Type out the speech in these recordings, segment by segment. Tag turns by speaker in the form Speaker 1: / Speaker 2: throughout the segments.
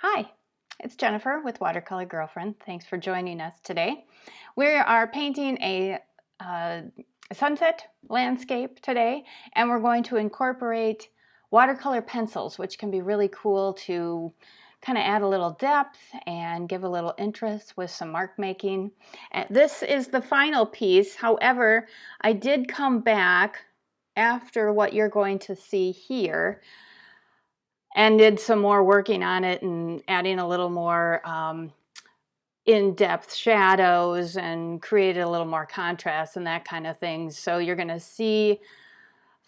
Speaker 1: Hi, it's Jennifer with Watercolor Girlfriend. Thanks for joining us today. We are painting a sunset landscape today, and we're going to incorporate watercolor pencils, which can be really cool to kind of add a little depth and give a little interest with some mark making. And this is the final piece. However, I did come back after what you're going to see here and did some more working on it and adding a little more in-depth shadows and created a little more contrast and that kind of thing. So you're going to see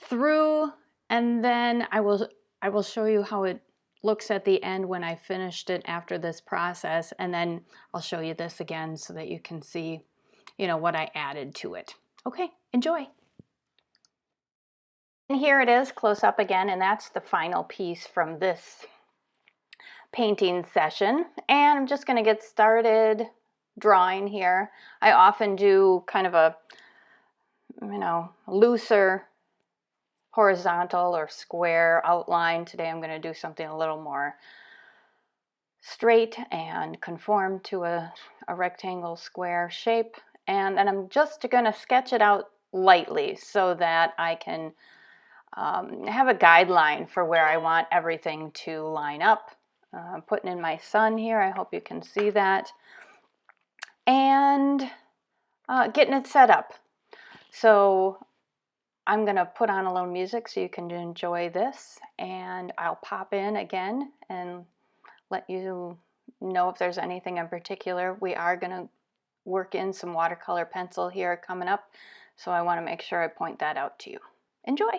Speaker 1: through, and then I will show you how it looks at the end when I finished it after this process, and then I'll show you this again so that you can see, what I added to it. Okay, enjoy. And here it is close up again, and that's the final piece from this painting session. And I'm just going to get started drawing here. I often do kind of a, looser horizontal or square outline. Today I'm going to do something a little more straight and conform to a rectangle square shape. And then I'm just going to sketch it out lightly so that I can have a guideline for where I want everything to line up. Putting in my sun here, I hope you can see that. And getting it set up. So I'm going to put on a little music so you can enjoy this, and I'll pop in again and let you know if there's anything in particular. We are going to work in some watercolor pencil here coming up, so I want to make sure I point that out to you. Enjoy!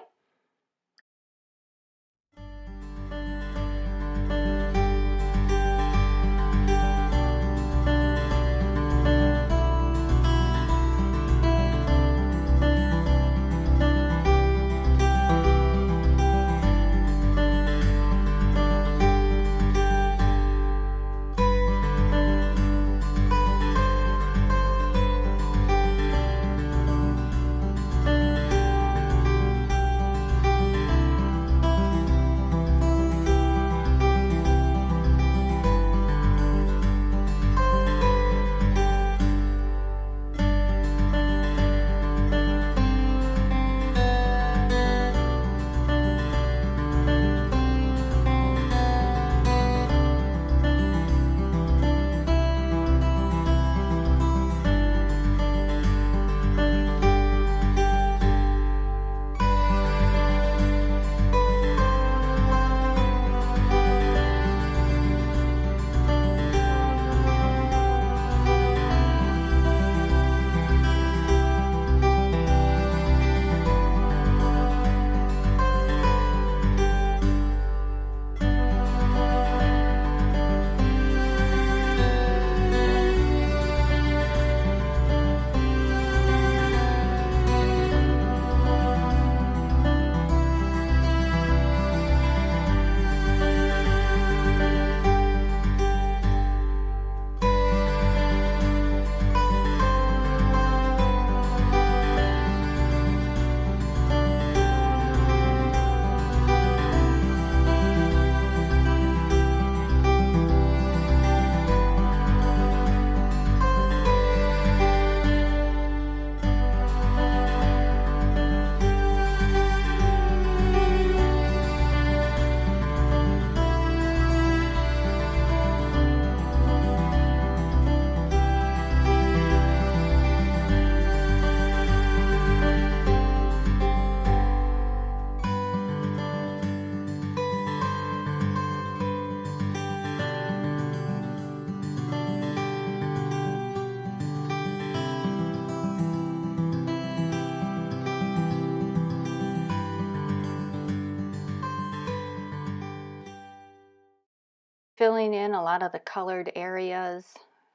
Speaker 1: Filling in a lot of the colored areas.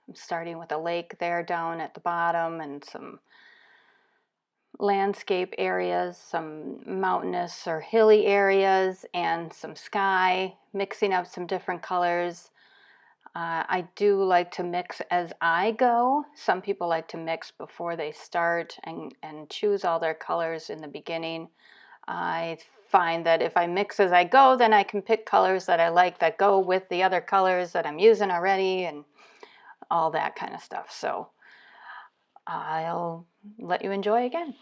Speaker 1: I'm starting with a lake there down at the bottom and some landscape areas, some mountainous or hilly areas, and some sky, mixing up some different colors. I do like to mix as I go. Some people like to mix before they start and choose all their colors in the beginning. I find that if I mix as I go, then I can pick colors that I like that go with the other colors that I'm using already and all that kind of stuff. So I'll let you enjoy again.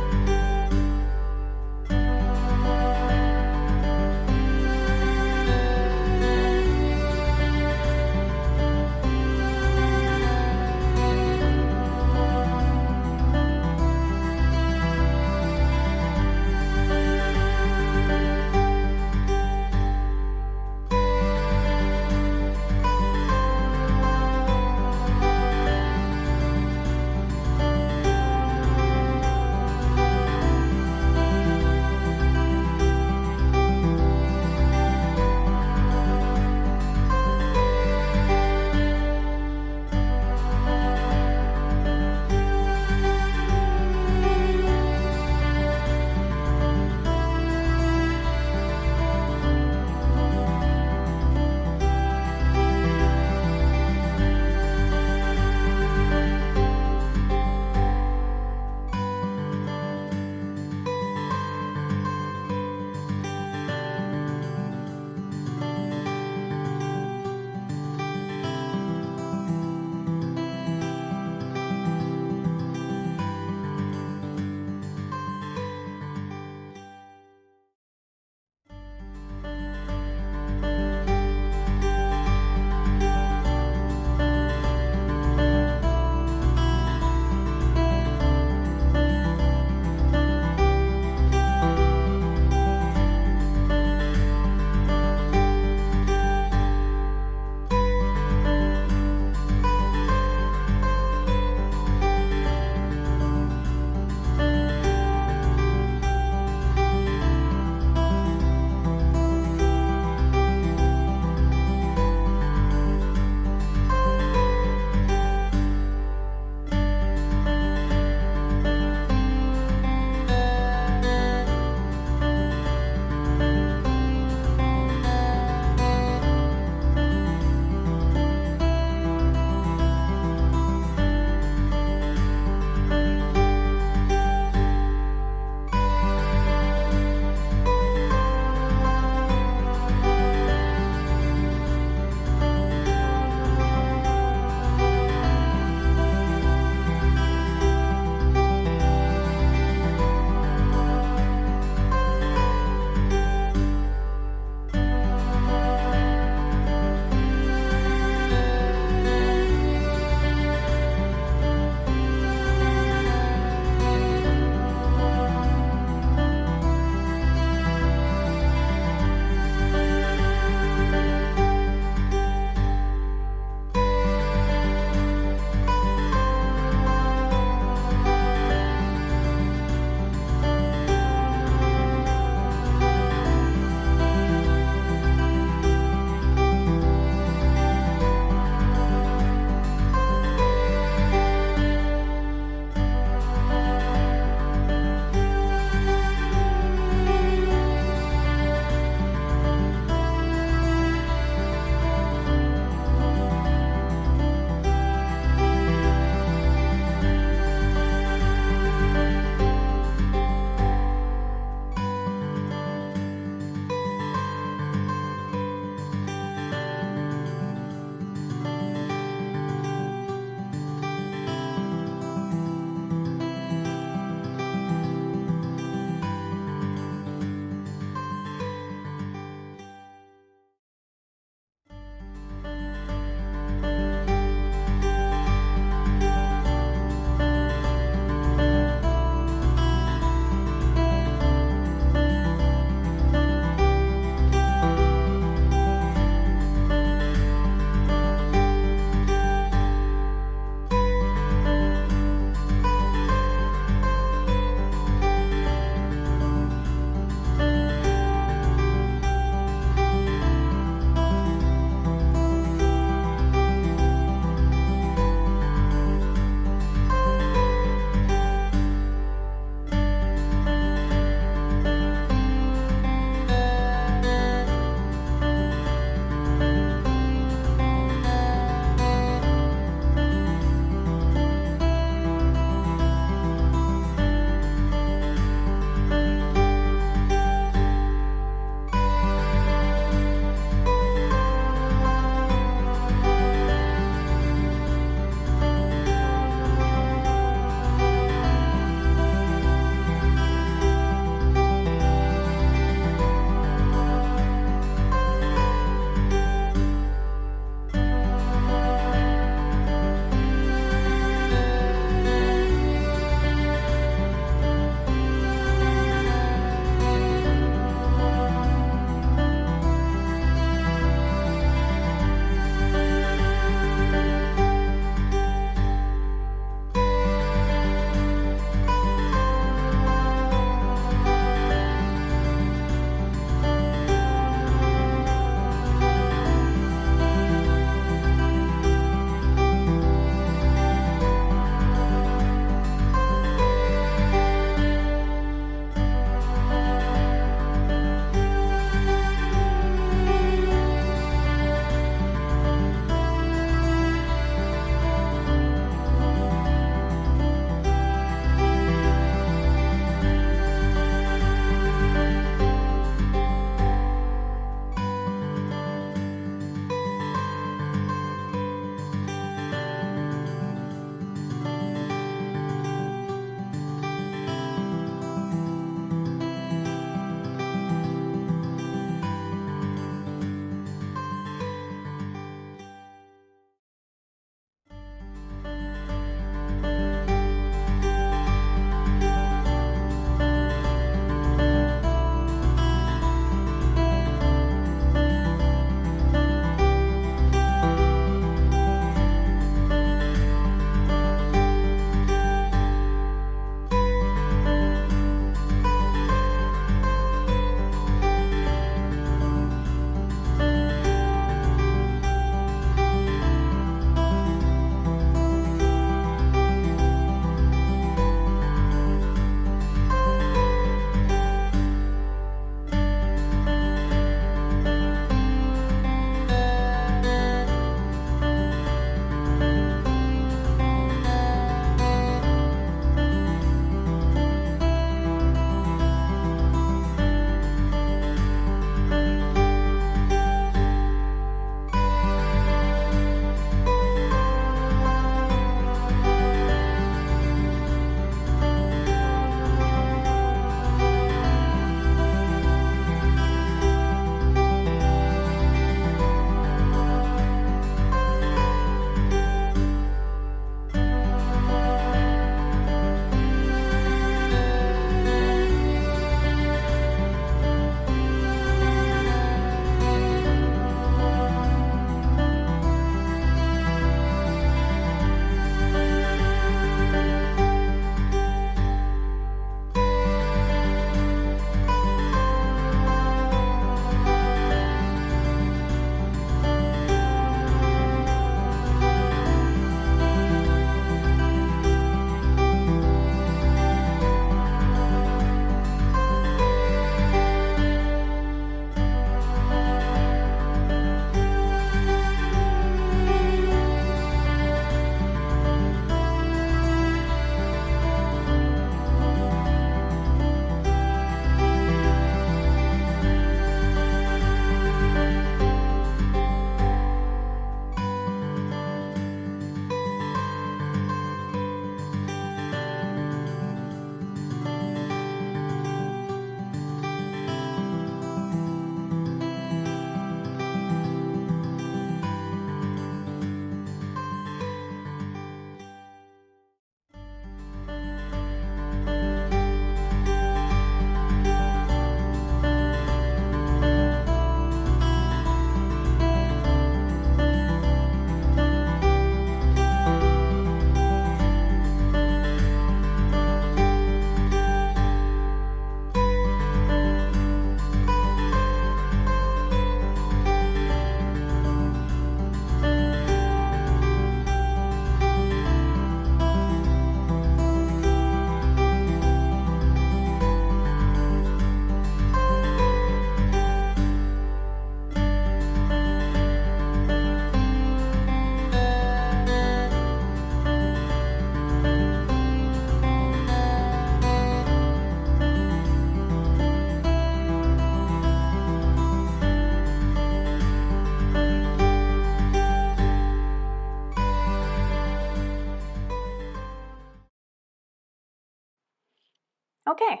Speaker 1: Okay,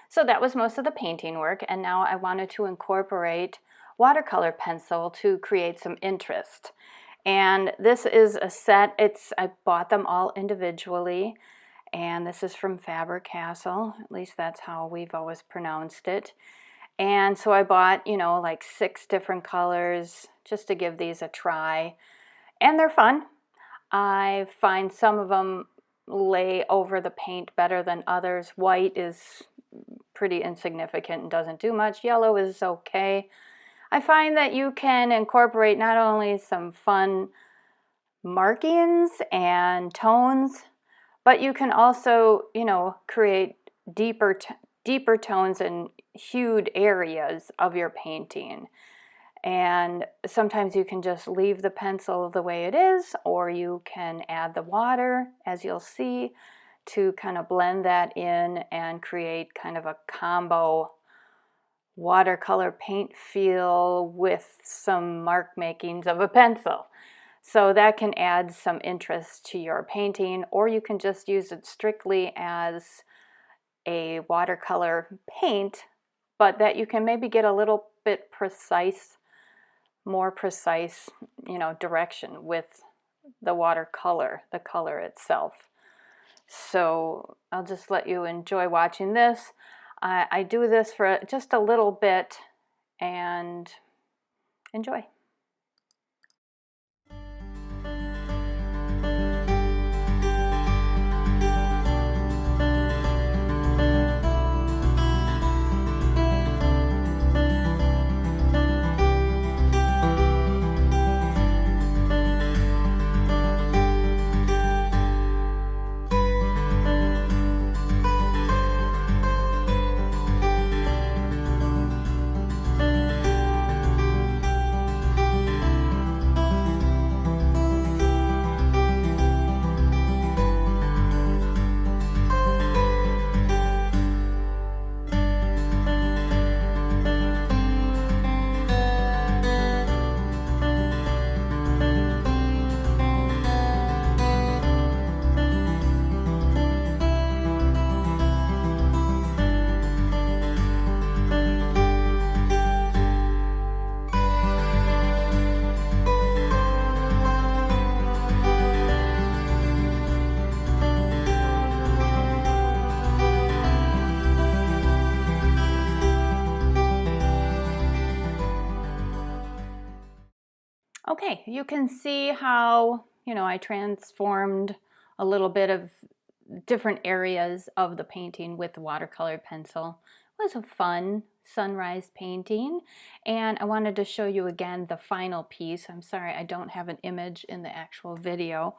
Speaker 1: so that was most of the painting work, and now I wanted to incorporate watercolor pencil to create some interest. And this is a set, I bought them all individually, and this is from Faber-Castell, at least that's how we've always pronounced it. And so I bought, like 6 different colors just to give these a try, and they're fun. I find some of them lay over the paint better than others. White is pretty insignificant and doesn't do much. Yellow is okay. I find that you can incorporate not only some fun markings and tones, but you can also, create deeper tones in hued areas of your painting. And sometimes you can just leave the pencil the way it is, or you can add the water, as you'll see, to kind of blend that in and create kind of a combo watercolor paint feel with some mark makings of a pencil. So that can add some interest to your painting, or you can just use it strictly as a watercolor paint, but that you can maybe get a little bit more precise, direction with the watercolor, the color itself. So I'll just let you enjoy watching this. I do this for just a little bit and enjoy. Okay, you can see how, I transformed a little bit of different areas of the painting with the watercolor pencil. It was a fun sunrise painting, and I wanted to show you again the final piece. I'm sorry I don't have an image in the actual video.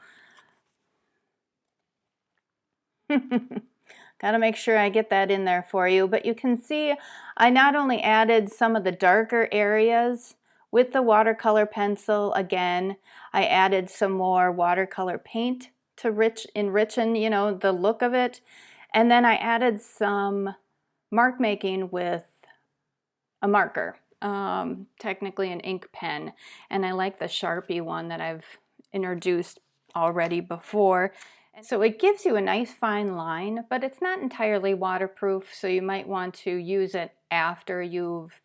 Speaker 1: Gotta make sure I get that in there for you, but you can see I not only added some of the darker areas with the watercolor pencil again, I added some more watercolor paint to enrichen, the look of it. And then I added some mark making with a marker, technically an ink pen. And I like the Sharpie one that I've introduced already before. So it gives you a nice fine line, but it's not entirely waterproof, so you might want to use it after you've,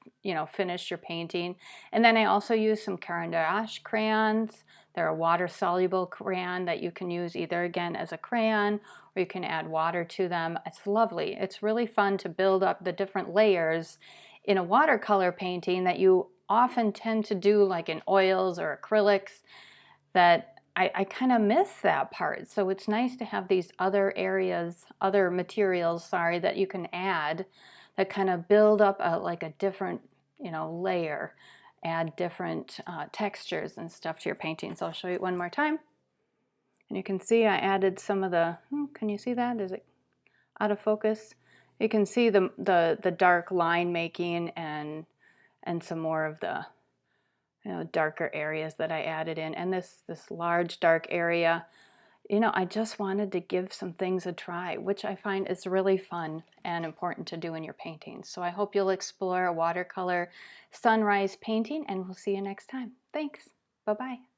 Speaker 1: finished your painting. And then I also use some Caran d'Ache crayons. They're a water-soluble crayon that you can use either, again, as a crayon, or you can add water to them. It's lovely. It's really fun to build up the different layers in a watercolor painting that you often tend to do like in oils or acrylics, that I kind of miss that part. So it's nice to have these other materials, that you can add that kind of build up like a different, layer, add different textures and stuff to your painting. So I'll show you one more time. And you can see I added some of the, can you see that? Is it out of focus? You can see the dark line making and some more of the darker areas that I added in, and this large dark area. I just wanted to give some things a try, which I find is really fun and important to do in your paintings. So I hope you'll explore a watercolor sunrise painting, and we'll see you next time. Thanks. Bye-bye.